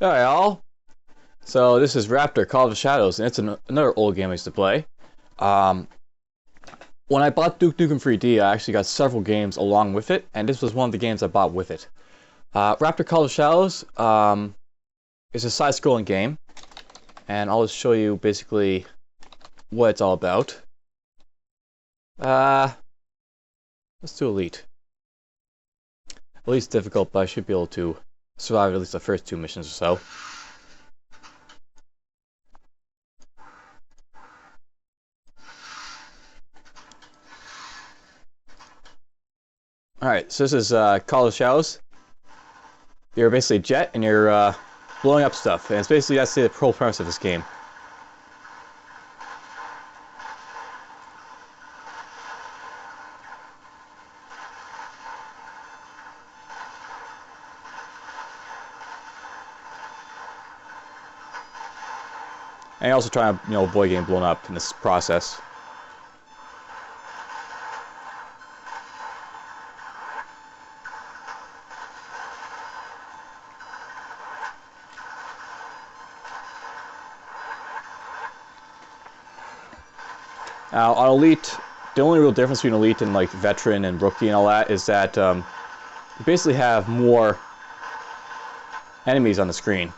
Alright, all. So this is Raptor, Call of the Shadows, and it's another old game I used to play. Um, when I bought Duke Nukem 3D, I actually got several games along with it, and this was one of the games I bought with it. Raptor, Call of the Shadows is a side-scrolling game, and I'll just show you basically what it's all about. Let's do Elite. Elite's difficult, but I should be able to survive at least the first two missions or so. Alright, so this is Call of the Shadows. You're basically a jet, and you're blowing up stuff, and it's basically that's the whole premise of this game. And you're also trying to, avoid getting blown up in this process. Now, on Elite, the only real difference between Elite and like Veteran and Rookie and all that is that you basically have more enemies on the screen.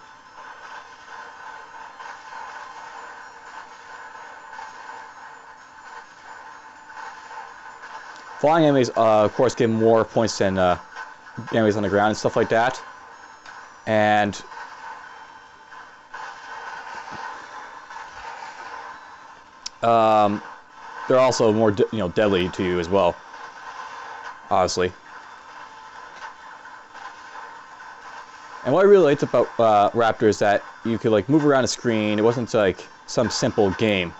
Flying enemies, of course, give more points than enemies on the ground and stuff like that. And they're also more, deadly to you as well. Obviously. And what I really liked about Raptor is that you could like move around the screen. It wasn't like some simple game.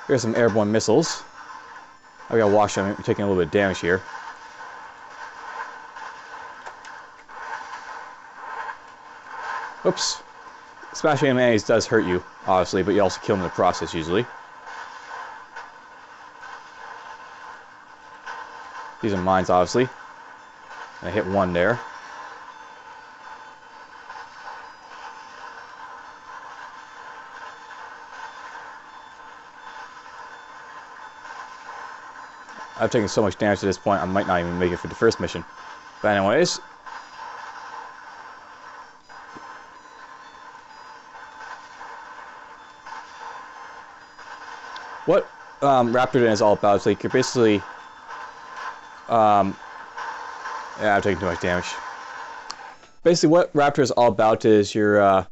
Here's some airborne missiles. I gotta watch them. I'm taking a little bit of damage here. Oops. Smashing enemies does hurt you, obviously, but you also kill them in the process usually. These are mines, obviously. I hit one there. I've taken so much damage at this point, I might not even make it for the first mission. But anyways. What Raptor is all about is like you're basically... yeah, I'm taking too much damage. Basically what Raptor is all about is you're a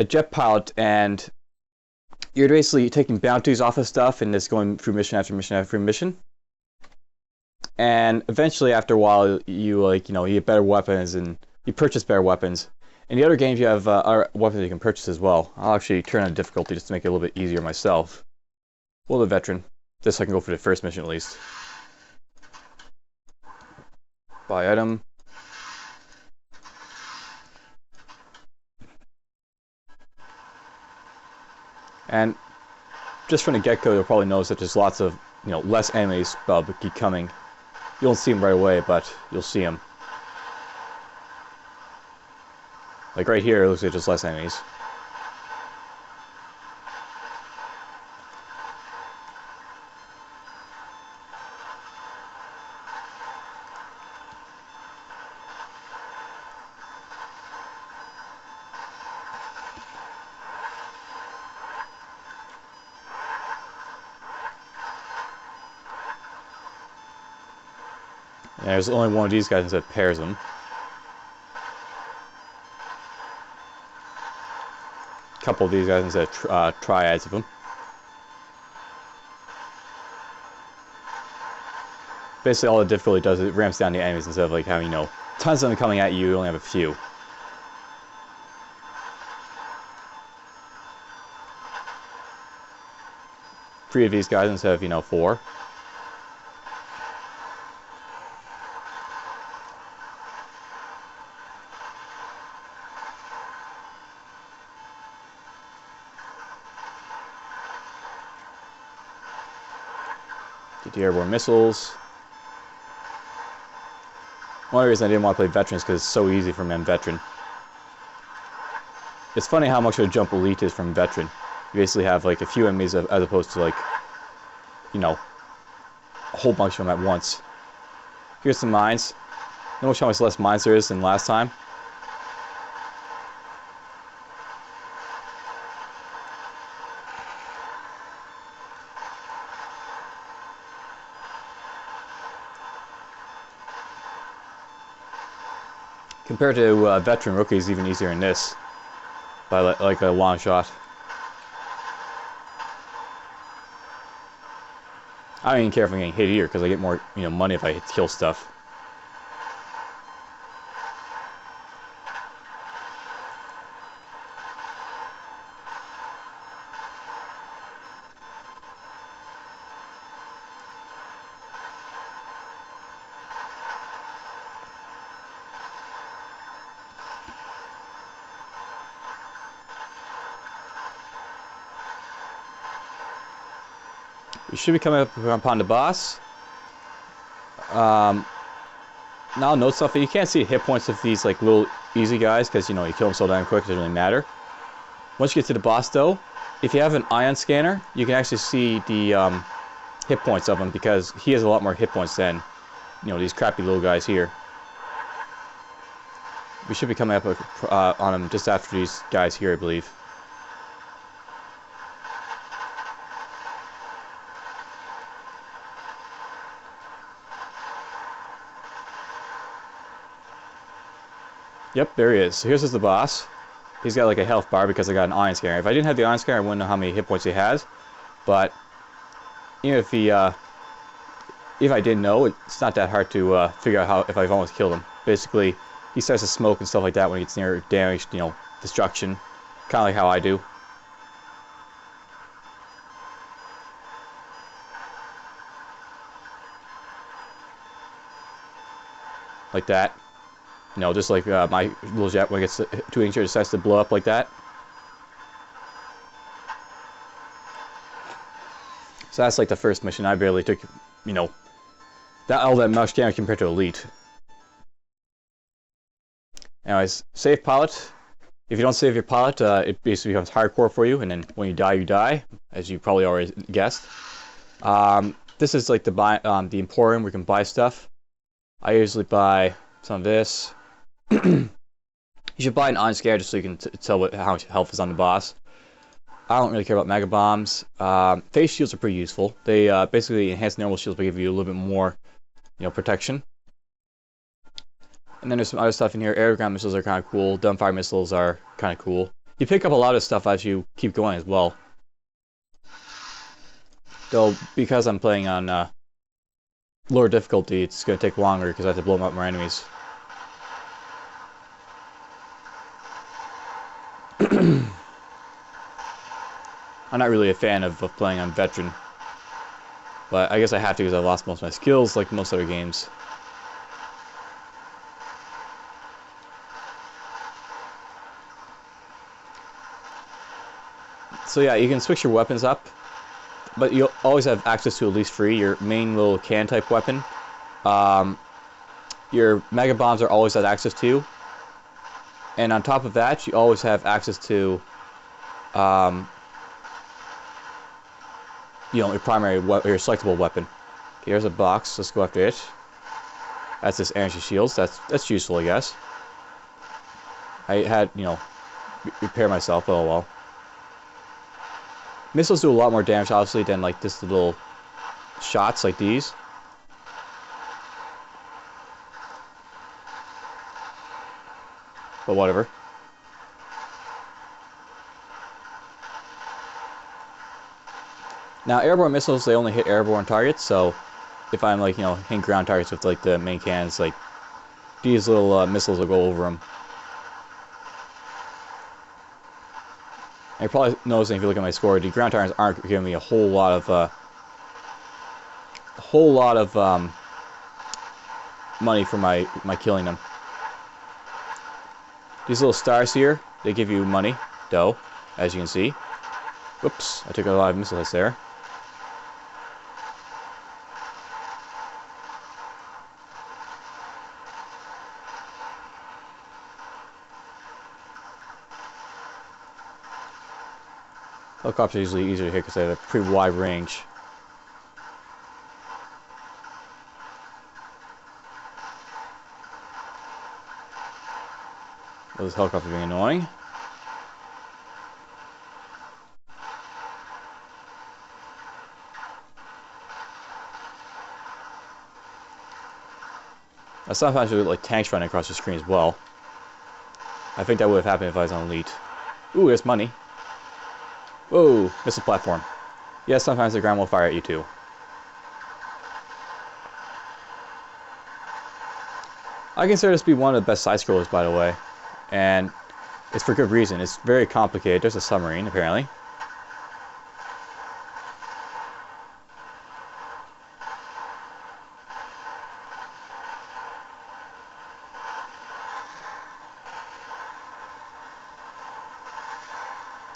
jet pilot, and you're basically taking bounties off of stuff and just going through mission after mission after mission. And eventually, after a while, you you get better weapons and you purchase better weapons. In the other games, you have other weapons you can purchase as well. I'll actually turn on difficulty just to make it a little bit easier myself. Well, the Veteran, just so I can go for the first mission at least. Buy item. And just from the get-go, you'll probably notice that there's lots of less enemies keep coming. You don't see them right away, but you'll see them. Like right here, it looks like just less enemies. And there's only one of these guys that pairs them. A couple of these guys instead of triads of them. Basically, all the difficulty does is it ramps down the enemies instead of like having tons of them coming at you. You only have a few. Three of these guys instead of four. Get the airborne missiles. One reason I didn't want to play veterans because it's so easy for me on veteran. It's funny how much of a jump elite is from veteran. You basically have like a few enemies as opposed to like, you know, a whole bunch of them at once. Here's some mines. Notice how much less mines there is than last time. Compared to veteran, rookie is even easier in this by like a long shot. I don't even care if I'm getting hit here because I get more, you know, money if I kill stuff. We should be coming up upon the boss. Now note stuff. You can't see hit points of these like little easy guys because you know you kill them so damn quick. It doesn't really matter. Once you get to the boss though, if you have an ion scanner, you can actually see the hit points of him because he has a lot more hit points than you know these crappy little guys here. We should be coming up on him just after these guys here, I believe. Yep, there he is. So here's the boss. He's got like a health bar because I got an ion scanner. If I didn't have the ion scanner, I wouldn't know how many hit points he has. But even if I didn't know, it's not that hard to figure out how if I've almost killed him. Basically, he starts to smoke and stuff like that when he gets near damage, you know, destruction, kind of like how I do. Like that. You know, just like my little jet when it gets too injured, it starts to blow up like that. So that's like the first mission. I barely took, you know, all that much damage compared to Elite. Anyways, save pilot. If you don't save your pilot, it basically becomes hardcore for you, and then when you die, as you probably already guessed. This is like the Emporium where you can buy stuff. I usually buy some of this. You should buy an ion scanner just so you can tell how much health is on the boss. I don't really care about mega bombs. Phase shields are pretty useful. They basically enhance normal shields but give you a little bit more, you know, protection. And then there's some other stuff in here. Air to ground missiles are kind of cool. Dumbfire missiles are kind of cool. You pick up a lot of stuff as you keep going as well. Though because I'm playing on lower difficulty, it's going to take longer because I have to blow up my enemies. I'm not really a fan of playing on veteran, but I guess I have to because I lost most of my skills like most other games. So yeah, you can switch your weapons up, but you always have access to at least 3. Your main little can type weapon. Your mega bombs are always had access to. And on top of that, you always have access to you know, your primary your selectable weapon. Okay, here's a box. Let's go after it. That's this energy shields. That's useful, I guess. I had, you know, repair myself. Oh well. Missiles do a lot more damage, obviously, than like this little shots like these. But whatever. Now, airborne missiles, they only hit airborne targets, so if I'm, like, you know, hitting ground targets with, like, the main cannons, like, these little missiles will go over them. And you're probably noticing if you look at my score, the ground targets aren't giving me a whole lot of money for my killing them. These little stars here, they give you money, dough, as you can see. Whoops, I took a lot of missile hits there. Helicopters are usually easier to hit because they have a pretty wide range. Those helicopters being annoying. I sometimes do like tanks running across the screen as well. I think that would have happened if I was on Elite. Ooh, there's money. Whoa, missile platform. Yeah, sometimes the ground will fire at you too. I consider this to be one of the best side scrollers, by the way, and it's for good reason. It's very complicated. There's a submarine, apparently.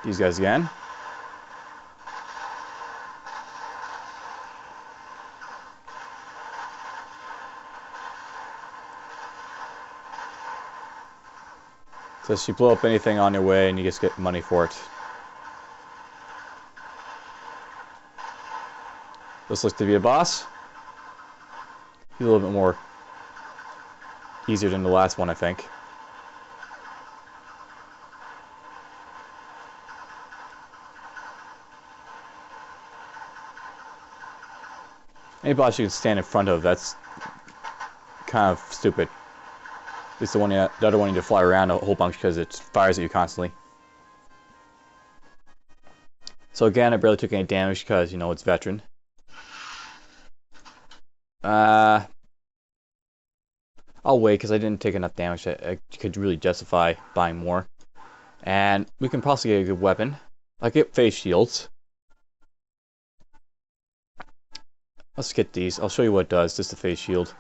These guys again. So you blow up anything on your way and you just get money for it. This looks to be a boss. He's a little bit more easier than the last one, I think. Any boss you can stand in front of, that's kind of stupid. At least the other one you need to fly around a whole bunch because it fires at you constantly. So again, I barely took any damage because, you know, it's veteran. I'll wait because I didn't take enough damage that I could really justify buying more. And we can possibly get a good weapon. I get face shields. Let's get these. I'll show you what it does. Just a face shield.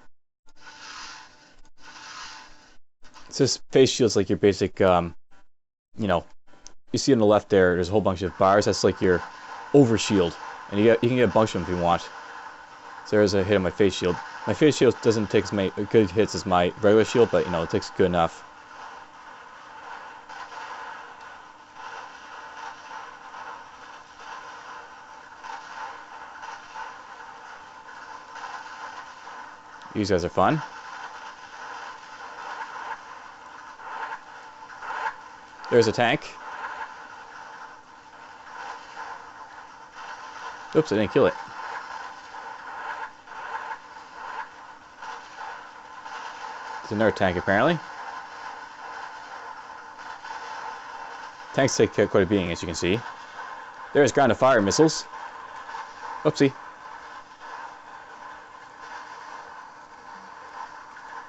It's just face shields like your basic, you know, you see on the left there, there's a whole bunch of bars. That's like your over shield. And you can get a bunch of them if you want. So there's a hit on my face shield. My face shield doesn't take as many good hits as my regular shield, but, you know, it takes good enough. These guys are fun. There's a tank. Oops, I didn't kill it. There's another tank, apparently. Tanks take quite a beating, as you can see. There's ground to fire missiles. Oopsie.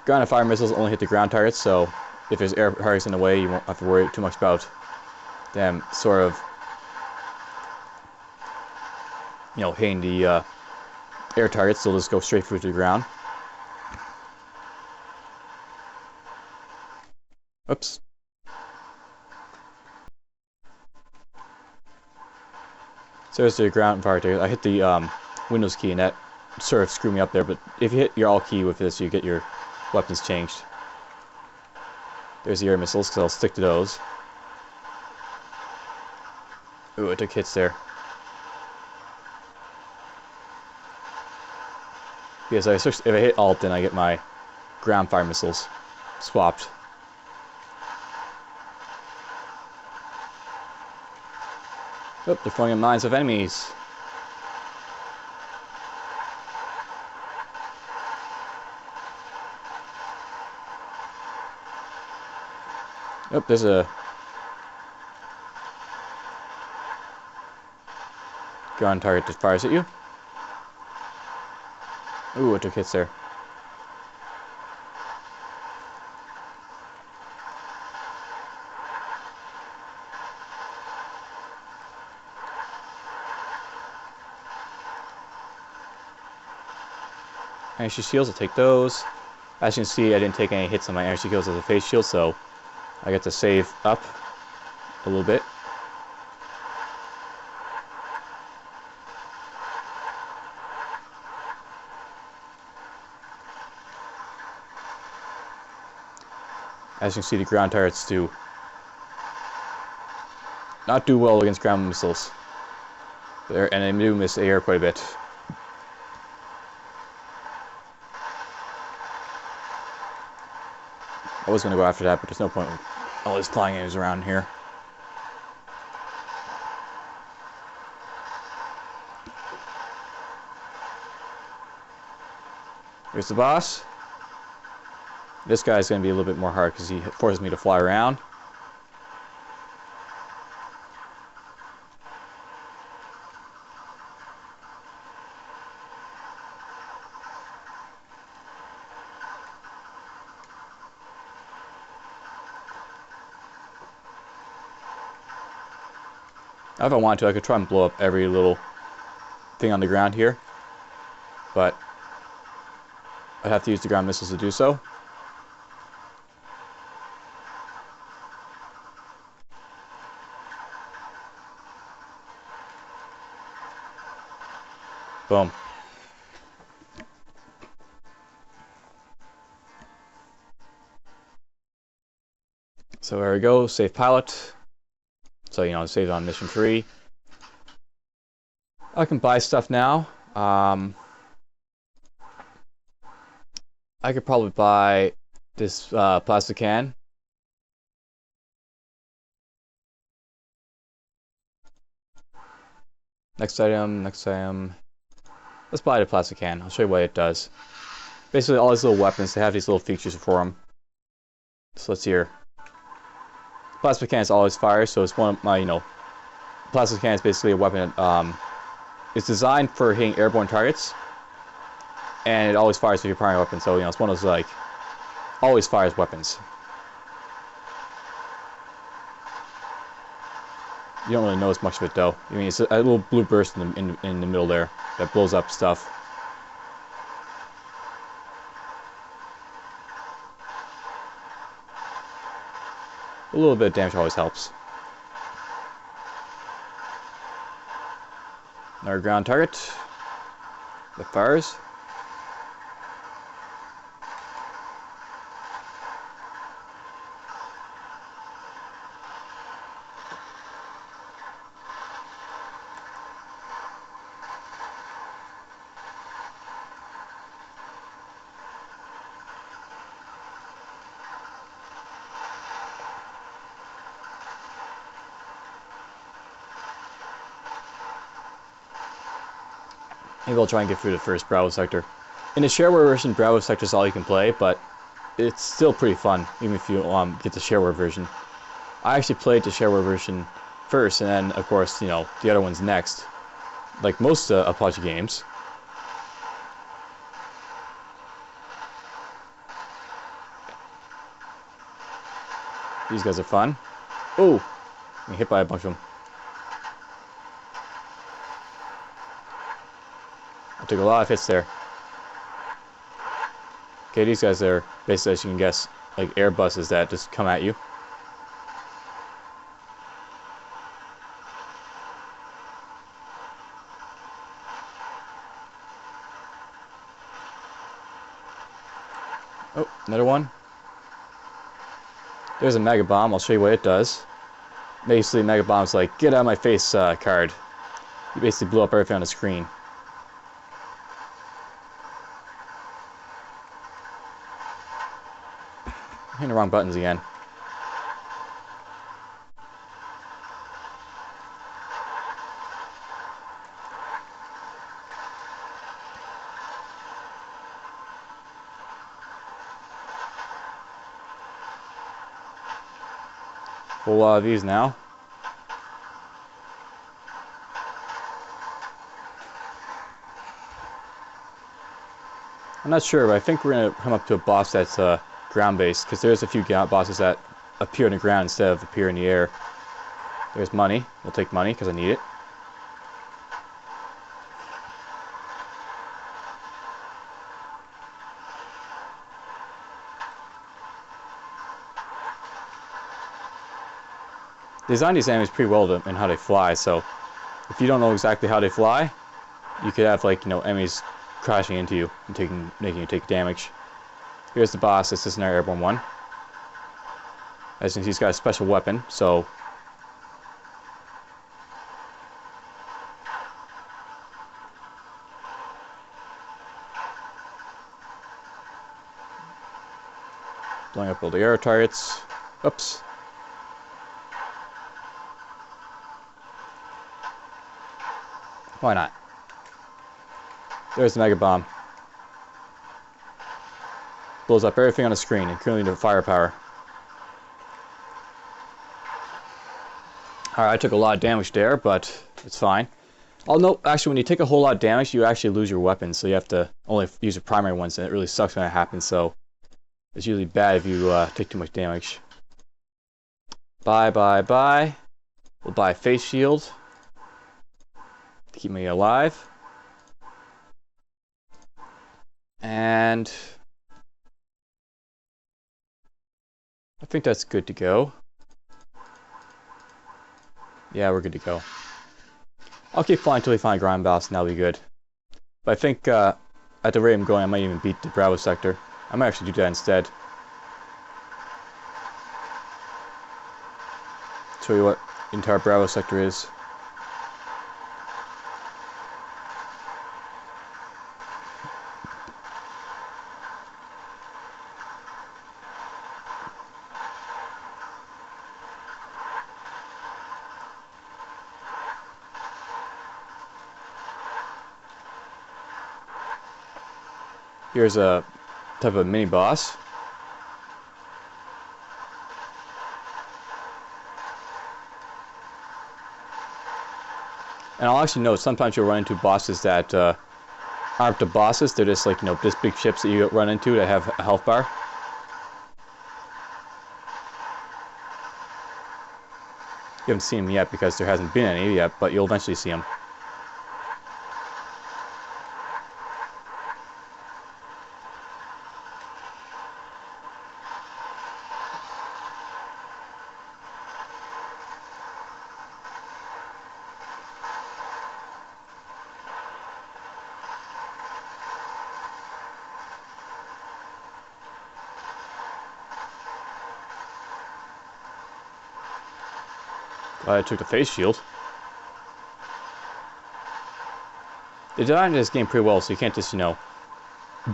Ground to fire missiles only hit the ground targets, so if there's air targets in the way, you won't have to worry too much about them sort of, you know, hitting the air targets. They'll just go straight through to the ground. Oops. So there's the ground fire target. I hit the Windows key and that sort of screwed me up there, but if you hit your Alt key with this, you get your weapons changed. There's the air missiles, because I'll stick to those. Ooh, I took hits there. Yes, if I hit Alt, then I get my ground fire missiles swapped. Oh, they're throwing in mines of enemies. Oh, there's a ground target that fires at you. Ooh, I took hits there. Energy shields, I'll take those. As you can see, I didn't take any hits on my energy shields as a face shield, so I get to save up a little bit. As you can see, the ground turrets do not do well against ground missiles. There, and I do miss the air quite a bit. I was going to go after that, but there's no point with all these flying enemies around here. Here's the boss. This guy's going to be a little bit more hard because he forces me to fly around. If I wanted to, I could try and blow up every little thing on the ground here, but I'd have to use the ground missiles to do so. Boom. So there we go, save pilot. So, you know, save on mission 3. I can buy stuff now. I could probably buy this plastic can. Next item, next item. Let's buy the plastic can. I'll show you what it does. Basically, all these little weapons, they have these little features for them. So let's see here. Plastic can is always fire, so it's one of my, you know, plastic can is basically a weapon. It's designed for hitting airborne targets, and it always fires if you're firing a weapon. So, you know, it's one of those, like, always fires weapons. You don't really notice much of it, though. I mean, it's a little blue burst in the middle there that blows up stuff. A little bit of damage always helps. Another ground target that fires. Maybe I'll try and get through the first Bravo sector. In the Shareware version, Bravo sector is all you can play, but it's still pretty fun, even if you get the Shareware version. I actually played the Shareware version first, and then, of course, you know, the other one's next. Like most Apache games. These guys are fun. Oh! I'm hit by a bunch of them. I took a lot of hits there. Okay, these guys are basically, as you can guess, like air buses that just come at you. Oh, another one. There's a Mega Bomb. I'll show you what it does. Basically, Mega Bomb's like, get out of my face card. You basically blew up everything on the screen. I'm hitting the wrong buttons again. Whole lot of these now. I'm not sure, but I think we're going to come up to a boss that's ground-based, because there's a few bosses that appear on the ground instead of appear in the air. There's money. We'll take money, because I need it. They designed these enemies pretty well in how they fly, so if you don't know exactly how they fly, you could have, like, you know, enemies crashing into you and making you take damage. Here's the boss. This isn't our airborne one. As you can see, he's got a special weapon, so blowing up all the arrow targets. Oops. Why not? There's the Mega Bomb. Blows up everything on the screen, including the firepower. Alright, I took a lot of damage there, but it's fine. Oh no, actually when you take a whole lot of damage, you actually lose your weapons, so you have to only use your primary ones, and it really sucks when that happens, so it's usually bad if you take too much damage. Bye, bye, bye. We'll buy a face shield to keep me alive. And I think that's good to go. Yeah, we're good to go. I'll keep flying until we find a ground boss, and that'll be good. But I think at the rate I'm going, I might even beat the Bravo sector. I might actually do that instead. Show you what the entire Bravo sector is. Here's a type of mini boss. And I'll actually note sometimes you'll run into bosses that aren't the bosses. They're just like, you know, just big ships that you run into that have a health bar. You haven't seen them yet because there hasn't been any yet, but you'll eventually see them. I took the face shield. They designed this game pretty well, so you can't just, you know,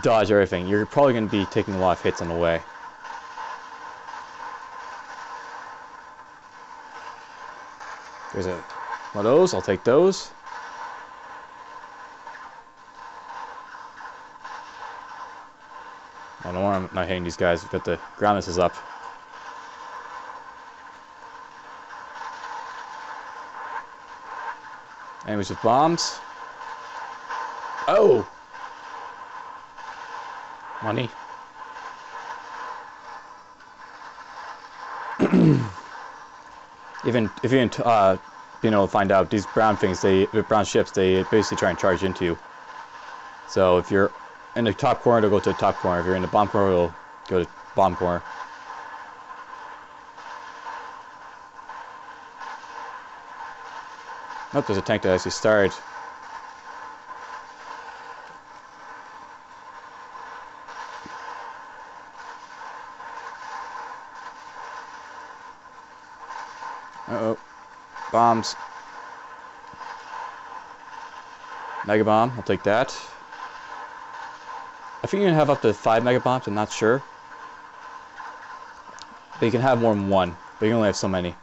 dodge everything. You're probably going to be taking a lot of hits on the way. There's one of those. I'll take those. I don't know why I'm not hitting these guys, but the groundness is up. Enemies with bombs. Oh! Money. Even if you didn't, you know, find out these brown things, brown ships, they basically try and charge into you. So if you're in the top corner, they'll go to the top corner. If you're in the bomb corner, they'll go to bomb corner. Oh, there's a tank that actually started. Uh-oh. Bombs. Mega bomb, I'll take that. I think you can have up to 5 mega bombs, I'm not sure. But you can have more than one, but you can only have so many.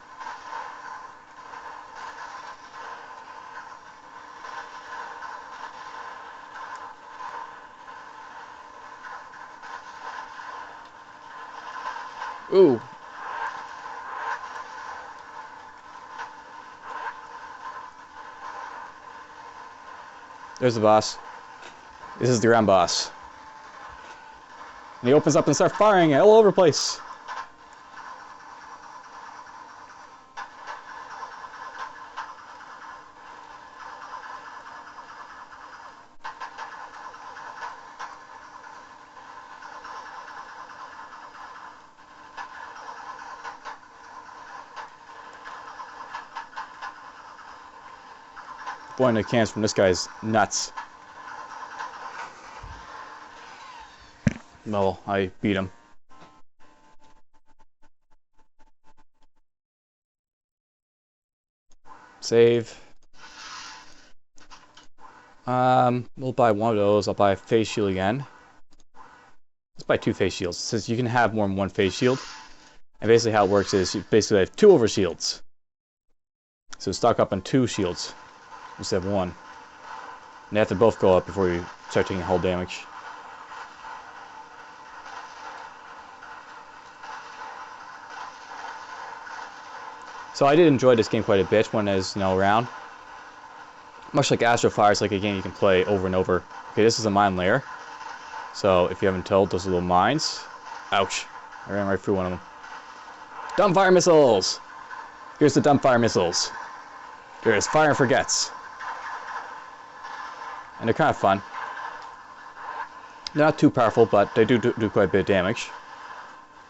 Ooh. There's the boss. This is the ground boss. And he opens up and starts firing all over the place. Blowing the cans from this guy's nuts. Well, I beat him. Save. We'll buy one of those. I'll buy a face shield again. Let's buy 2 face shields, since you can have more than 1 face shield. And basically how it works is you basically have 2 over shields. So stock up on 2 shields instead of 1. And they have to both go up before you start taking hull damage. So I did enjoy this game quite a bit when I was, around. Much like Astro Fire, it's like a game you can play over and over. Okay, this is a mine layer. So if you haven't told, those are little mines. Ouch. I ran right through one of them. Dumbfire missiles! Here's the dumbfire missiles. There's fire and forgets. And they're kind of fun. They're not too powerful, but they do quite a bit of damage.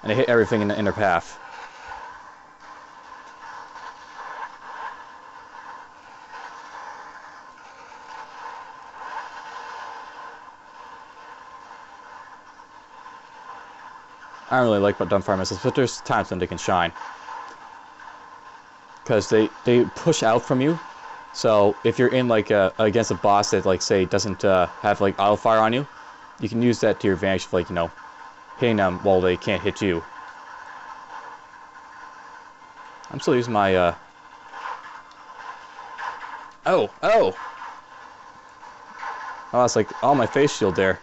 And they hit everything in their path. I don't really like dumbfire missiles, but there's times when they can shine. Because they push out from you. So if you're in like against a boss that like say doesn't have like auto fire on you, you can use that to your advantage, like hitting them while they can't hit you. I'm still using my oh, that's like all my face shield there.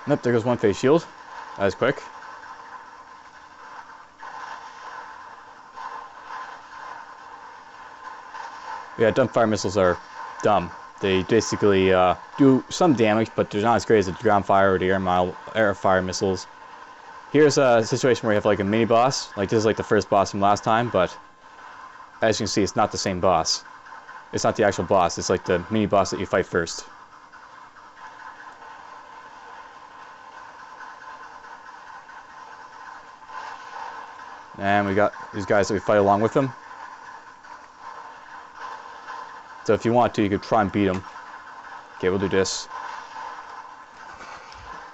Nope, there goes 1 face shield. That was quick. Yeah, dumbfire missiles are dumb. They basically do some damage, but they're not as great as the ground fire or the air fire missiles. Here's a situation where you have like a mini boss. Like this is like the first boss from last time, but as you can see, it's not the same boss. It's not the actual boss. It's like the mini boss that you fight first. And we got these guys that we fight along with them. So if you want to, you could try and beat them. Okay, we'll do this.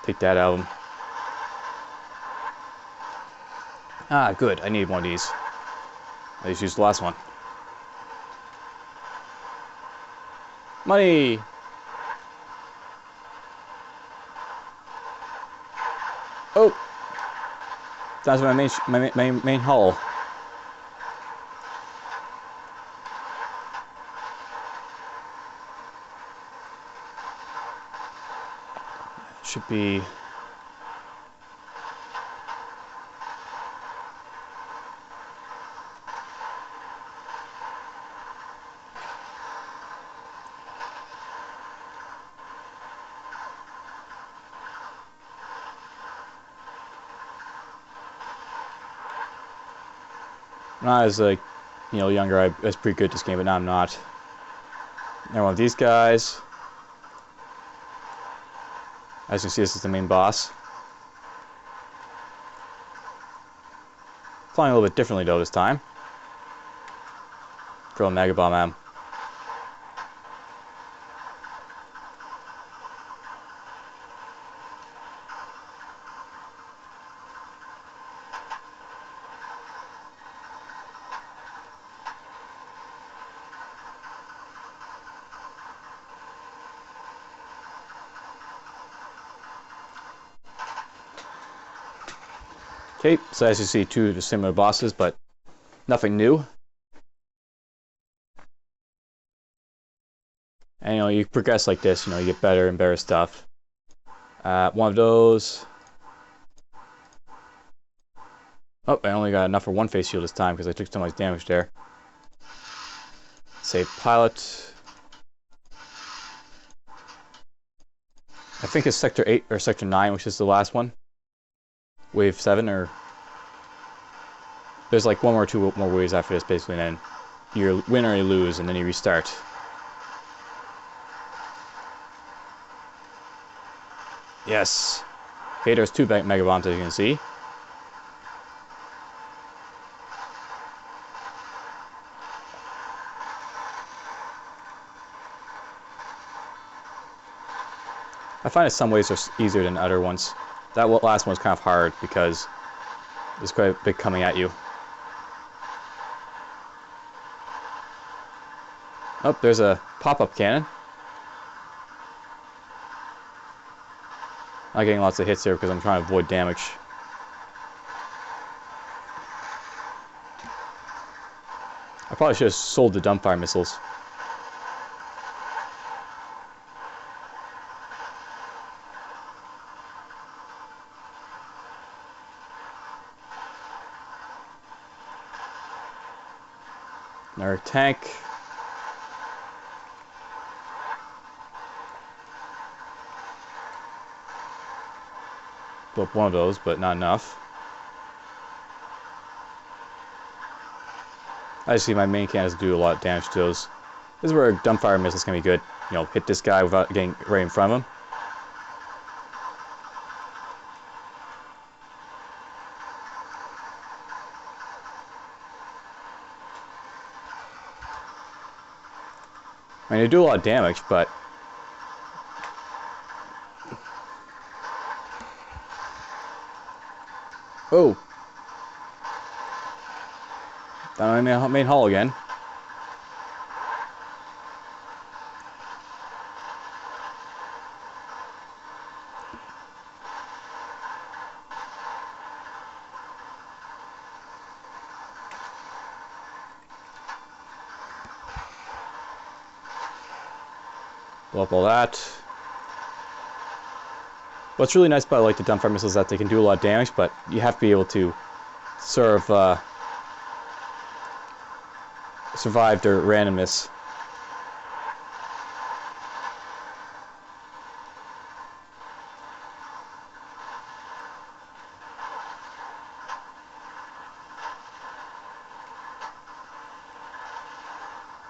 Take that out of them. Ah, good. I need one of these. I just used the last one. Money! Oh! That's my main hull. Should be... When I was like, younger, I was pretty good at this game, but now I'm not. Now one of these guys. As you can see, this is the main boss. Flying a little bit differently though this time. Throw a mega bomb at him. Okay, so as you see, 2 similar bosses, but nothing new. And you progress like this, you get better and better stuff. One of those. Oh, I only got enough for 1 face shield this time because I took so much damage there. Save pilot. I think it's Sector 8 or Sector 9, which is the last one. Wave 7, or... There's like 1 or 2 more waves after this, basically, and then you win or you lose, and then you restart. Yes! Okay, there's 2 mega bombs, as you can see. I find that some waves are easier than other ones. That last one was kind of hard because There's quite a bit coming at you. Oh, there's a pop-up cannon. Not getting lots of hits here because I'm trying to avoid damage. I probably should have sold the dumbfire missiles. Another tank. Blew up one of those, but not enough. I just see my main cannons do a lot of damage to those. This is where dumbfire missiles can be good. You know, hit this guy without getting right in front of him. I mean, they do a lot of damage, but oh, down in the main hall again. Blow up all that. What's really nice about like the dumbfire missiles is that they can do a lot of damage, but you have to be able to sort of survive their randomness.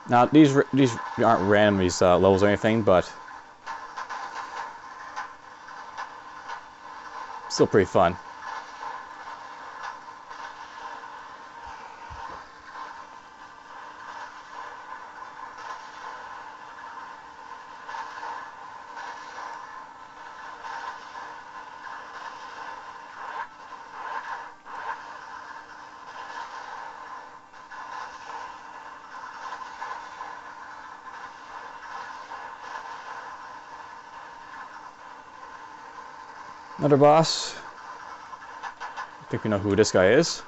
Now these aren't random, these levels or anything, but still pretty fun. Another boss. I think we know who this guy is.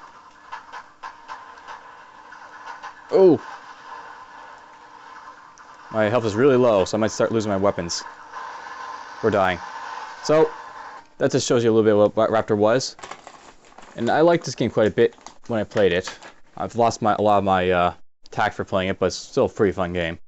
Oh! My health is really low, so I might start losing my weapons. Or dying. So, that just shows you a little bit what Raptor was. And I liked this game quite a bit when I played it. I've lost a lot of my tact for playing it, but it's still a pretty fun game.